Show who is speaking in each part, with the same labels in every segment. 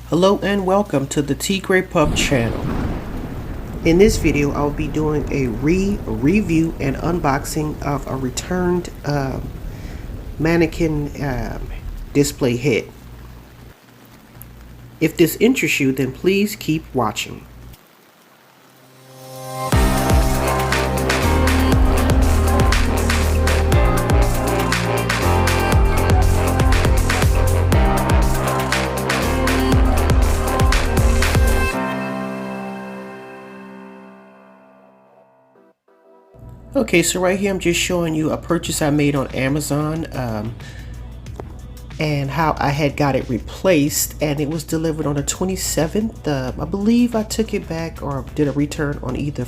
Speaker 1: Hello and welcome to the Tigre.pup channel. In this video, I'll be doing a review and unboxing of a returned mannequin display head. If this interests you, then please keep watching. Okay, so right here I'm just showing you a purchase I made on Amazon and how I had got it replaced, and it was delivered on the 27th. I believe I took it back or did a return on either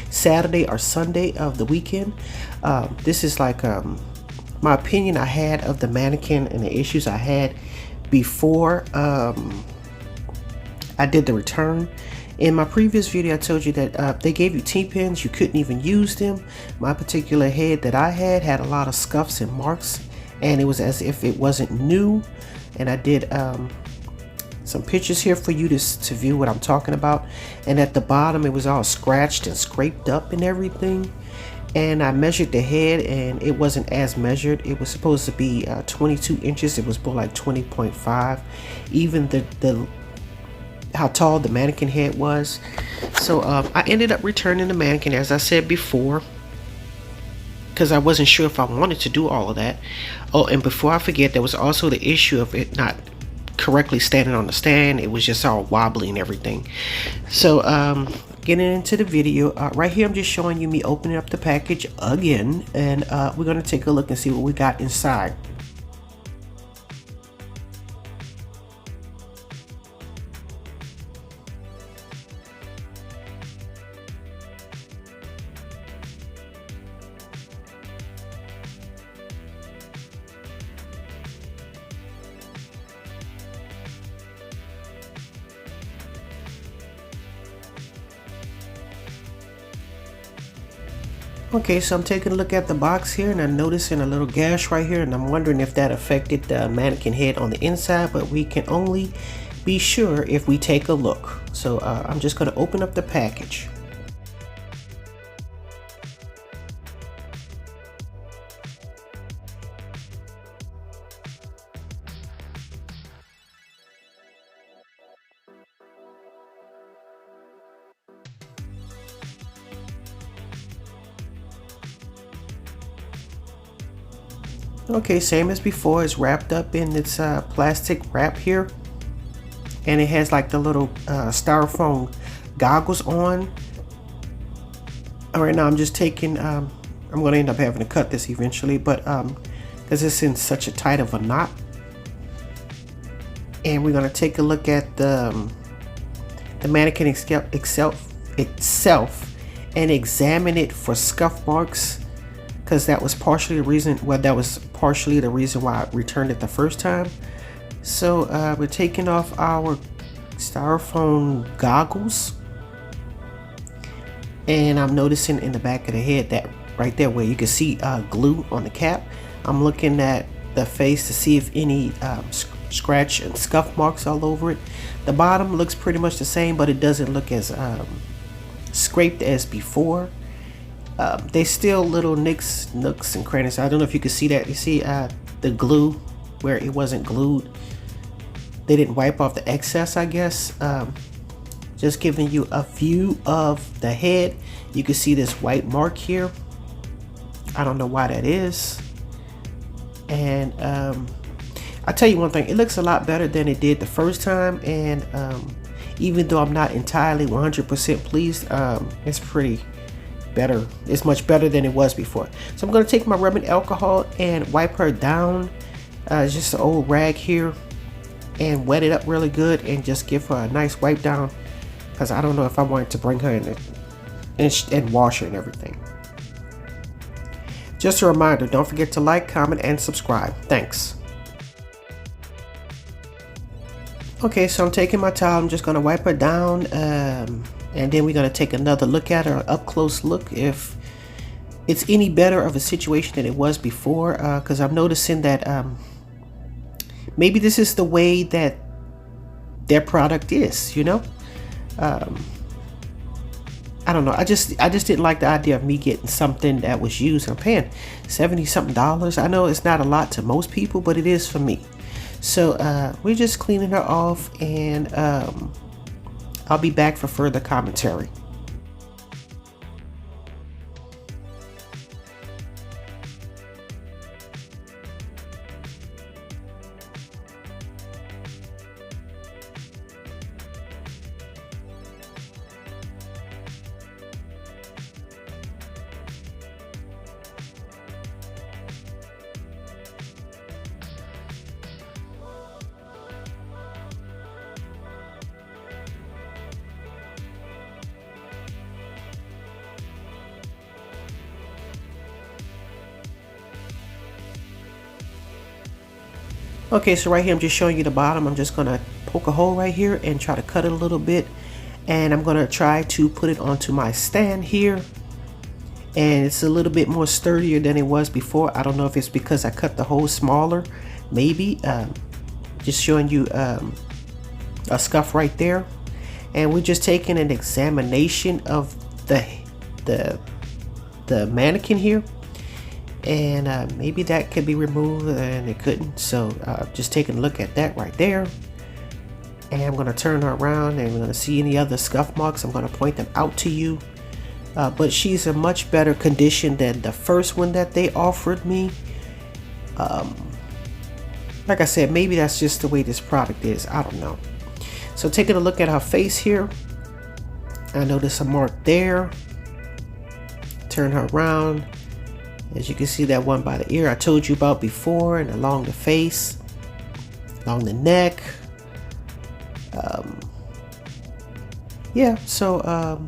Speaker 1: Saturday or Sunday of the weekend. This is like my opinion I had of the mannequin and the issues I had before I did the return. In my previous video, I told you that they gave you T-pins. You couldn't even use them. My particular head that I had a lot of scuffs and marks, and it was as if it wasn't new. And I did some pictures here for you to view what I'm talking about. And at the bottom, it was all scratched and scraped up and everything. And I measured the head, and it wasn't as measured. It was supposed to be 22 inches. It was more like 20.5. Even how tall the mannequin head was. So I ended up returning the mannequin, as I said before, because I wasn't sure if I wanted to do all of that. Oh, and before I forget, there was also the issue of it not correctly standing on the stand. It was just all wobbly and everything. So getting into the video, right here I'm just showing you me opening up the package again, and we're going to take a look and see what we got inside. Okay, so I'm taking a look at the box here, and I'm noticing a little gash right here, and I'm wondering if that affected the mannequin head on the inside, but we can only be sure if we take a look. So I'm just going to open up the package. Okay, same as before, it's wrapped up in this plastic wrap here, and it has like the little styrofoam goggles on. All right, now I'm just taking I'm going to end up having to cut this eventually, but because it's in such a tight of a knot. And we're going to take a look at the mannequin itself and examine it for scuff marks, because that was partially the reason. Well, that was partially the reason why I returned it the first time. So we're taking off our styrofoam goggles, and I'm noticing in the back of the head, that right there where you can see glue on the cap, I'm looking at the face to see if any scratch and scuff marks all over it. The bottom looks pretty much the same, but it doesn't look as scraped as before. They still little nooks and crannies. I don't know if you can see that. You see the glue where it wasn't glued. They didn't wipe off the excess, I guess. Just giving you a view of the head. You can see this white mark here. I don't know why that is. And I'll tell you one thing. It looks a lot better than it did the first time. And even though I'm not entirely 100% pleased, it's pretty better. It's much better than it was before. So I'm going to take my rubbing alcohol and wipe her down. Just an old rag here, and wet it up really good and just give her a nice wipe down, because I don't know if I wanted to bring her in and wash her and everything. Just a reminder, don't forget to like, comment, and subscribe. Thanks. Okay, so I'm taking my towel. I'm just going to wipe her down, and then we're going to take another look at her, an up close look, if it's any better of a situation than it was before, because I'm noticing that maybe this is the way that their product is, you know. I don't know. I just didn't like the idea of me getting something that was used. I'm paying $70 something. I know it's not a lot to most people, but it is for me. So we're just cleaning her off, and I'll be back for further commentary. Okay, so right here I'm just showing you the bottom. I'm just gonna poke a hole right here and try to cut it a little bit, and I'm gonna try to put it onto my stand here, and it's a little bit more sturdier than it was before. I don't know if it's because I cut the hole smaller, maybe. Just showing you a scuff right there, and we're just taking an examination of the mannequin here. And maybe that could be removed, and it couldn't, so just taking a look at that right there. And I'm going to turn her around, and we're going to see any other scuff marks. I'm going to point them out to you, but she's in much better condition than the first one that they offered me. Like I said, maybe that's just the way this product is, I don't know. So taking a look at her face here, I notice a mark there. Turn her around. As you can see, that one by the ear I told you about before, and along the face, along the neck. Yeah, so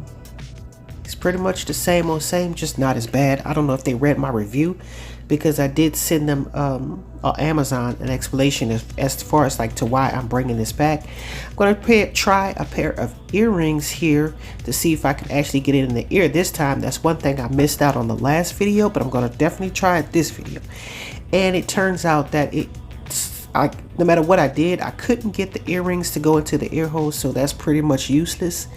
Speaker 1: it's pretty much the same old same, just not as bad. I don't know if they read my review, because I did send them on Amazon an explanation as far as like to why I'm bringing this back. I'm going to try a pair of earrings here to see if I can actually get it in the ear this time. That's one thing I missed out on the last video, but I'm going to definitely try it this video. And it turns out that no matter what I did, I couldn't get the earrings to go into the ear hole, so that's pretty much useless.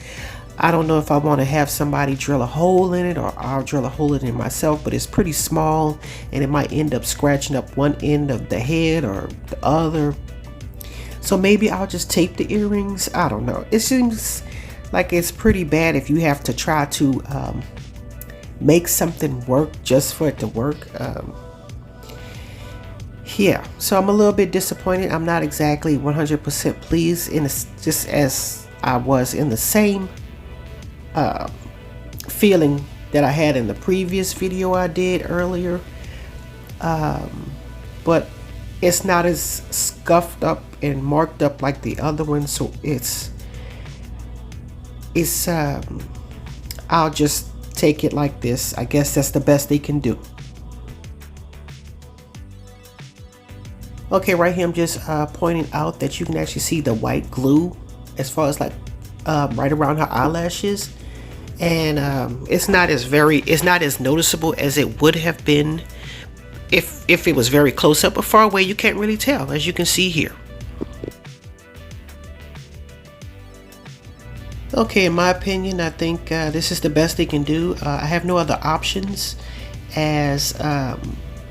Speaker 1: I don't know if I want to have somebody drill a hole in it, or I'll drill a hole in it myself, but it's pretty small and it might end up scratching up one end of the head or the other. So maybe I'll just tape the earrings. I don't know. It seems like it's pretty bad if you have to try to make something work just for it to work. Yeah, so I'm a little bit disappointed. I'm not exactly 100% pleased, just as I was in the same feeling that I had in the previous video I did earlier, but it's not as scuffed up and marked up like the other one, so it's I'll just take it like this. I guess that's the best they can do. Okay, right here I'm just pointing out that you can actually see the white glue as far as like right around her eyelashes, and it's not as noticeable as it would have been if it was very close up, but far away you can't really tell, as you can see here. Okay, in my opinion, I think this is the best they can do. I have no other options as a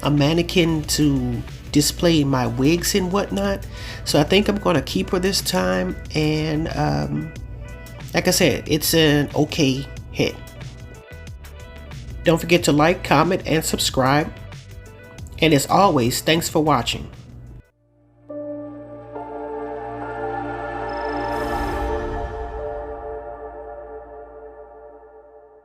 Speaker 1: mannequin to display my wigs and whatnot, so I think I'm going to keep her this time. And like I said, it's an okay hit. Don't forget to like, comment, and subscribe. And as always, thanks for watching.